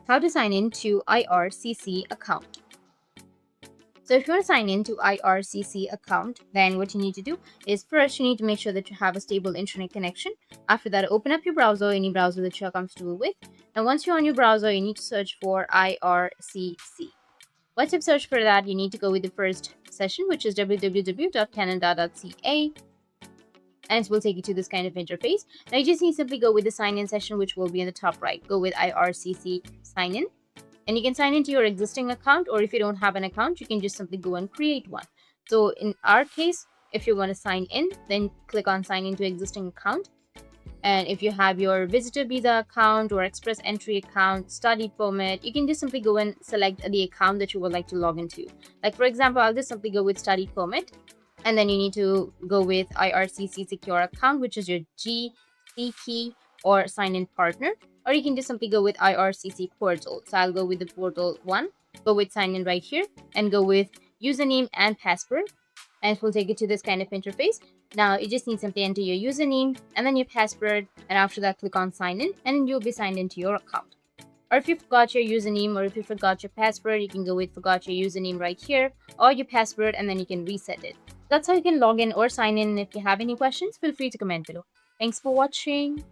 How to sign in to IRCC account. So if you want to sign in to IRCC account, then what you need to do is first you need to make sure that you have a stable internet connection. After that, open up your browser, any browser that you're comfortable with. And once you're on your browser, you need to search for IRCC. Once you've searched for that, you need to go with the first session, which is www.canada.ca. And it will take you to this kind of interface. Now you just need to simply go with the sign in session, which will be in the top right. Go with IRCC sign in. And you can sign into your existing account, or if you don't have an account, you can just simply go and create one. So in our case, if you want to sign in, then click on sign into existing account. And if you have your visitor visa account or express entry account, study permit, you can just simply go and select the account that you would like to log into. Like for example, I'll just simply go with study permit. And then you need to go with IRCC secure account, which is your GC key or sign in partner. Or you can just simply go with IRCC portal. So I'll go with the portal one, go with sign in right here, and go with username and password. And it will take you to this kind of interface. Now you just need to simply enter your username and then your password. And after that, click on sign in, and then you'll be signed into your account. Or if you forgot your username or if you forgot your password, you can go with forgot your username right here or your password, and then you can reset it. That's how you can log in or sign in. If you have any questions, feel free to comment below. Thanks for watching.